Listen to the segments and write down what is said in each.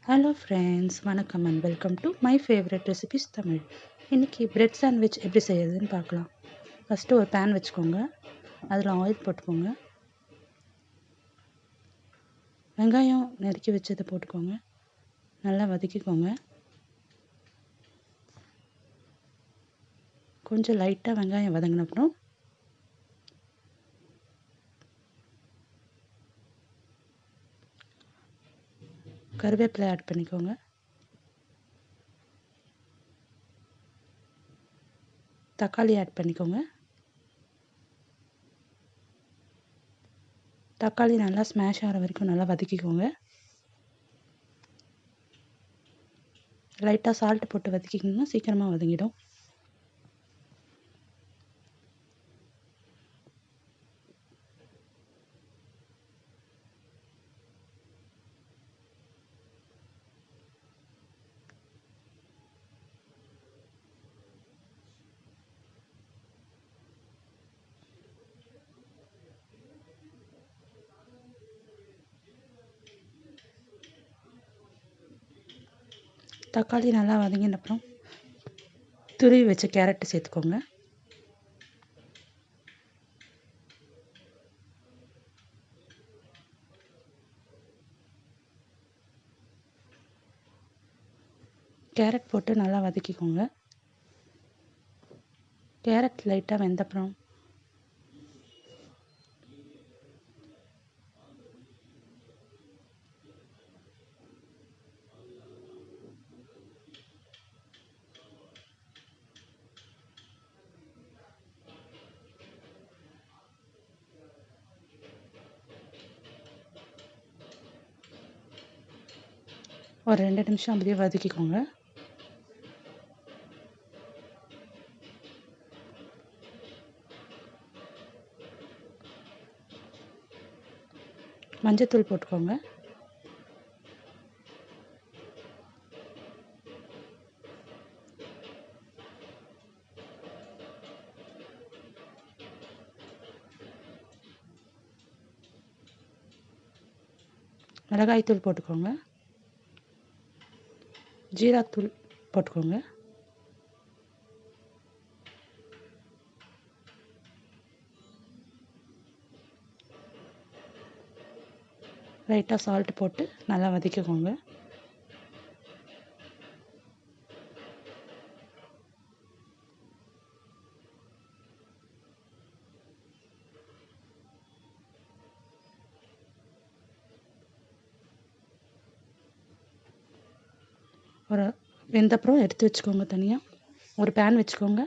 Hello friends, வணக்கம் and welcome to my favourite recipes Tamil. இன்றைக்கி bread sandwich எப்படி செய்யறதுன்னு பார்க்கலாம். ஃபஸ்ட்டு ஒரு பேன் வச்சுக்கோங்க. அதில் ஆயில் போட்டுக்கோங்க. வெங்காயம் நறுக்கி வச்சதை போட்டுக்கோங்க. நல்லா வதக்கிக்கோங்க. கொஞ்சம் லைட்டாக வெங்காயம் வதங்கின அப்புறம் கருவேப்பிலை ஆட் பண்ணிக்கோங்க. தக்காளி ஆட் பண்ணிக்கோங்க. தக்காளி நல்லா ஸ்மாஷ் ஆகிற வரைக்கும் நல்லா வதக்கிக்கோங்க. லைட்டாக சால்ட் போட்டு வதக்கிக்கோங்க, சீக்கிரமாக வதங்கிடும். தக்காளி நல்லா வதங்கின அப்புறம் துருவி வச்ச கேரட்டு சேர்த்துக்கோங்க. கேரட் போட்டு நல்லா வதக்கிக்கோங்க. கேரட் லைட்டாக வெந்தப்புறம் ஒரு 2 நிமிஷம் அப்படியே வதக்கிக்கோங்க. மஞ்சத்தூள் போட்டுக்கோங்க. மிளகாய்த்தூள் போட்டுக்கோங்க. ஜீராத்தூள் போட்டுக்கோங்க. லைட்டாக சால்ட் போட்டு நல்லா வதக்கிக்கோங்க. ஒரு வெந்தப்புறம் எடுத்து வச்சுக்கோங்க. தனியாக ஒரு பேன் வச்சுக்கோங்க.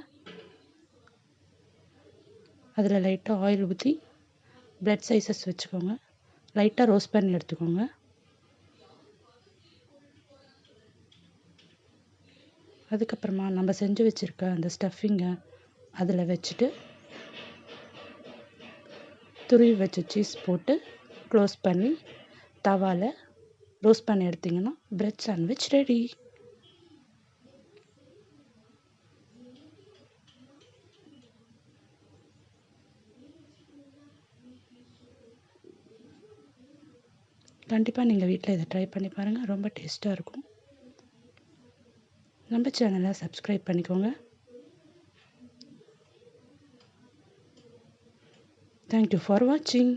அதில் லைட்டாக ஆயில் ஊற்றி பிரெட் சைஸஸ் வச்சுக்கோங்க. லைட்டாக ரோஸ்ட் பண்ணி எடுத்துக்கோங்க. அதுக்கப்புறமா நம்ம செஞ்சு வச்சுருக்க அந்த ஸ்டஃபிங்கை அதில் வச்சுட்டு துருவி வச்ச சீஸ் போட்டு க்ளோஸ் பண்ணி தவாவில் ரோஸ்ட் பண்ணி எடுத்திங்கன்னா பிரெட் சாண்ட்விச் ரெடி. கண்டிப்பாக நீங்கள் வீட்டில் இதை ட்ரை பண்ணி பாருங்கள். ரொம்ப டேஸ்ட்டாக இருக்கும். நம்ம சேனலை சப்ஸ்கிரைப் பண்ணிக்கோங்க. தேங்க்யூ ஃபார் வாட்சிங்.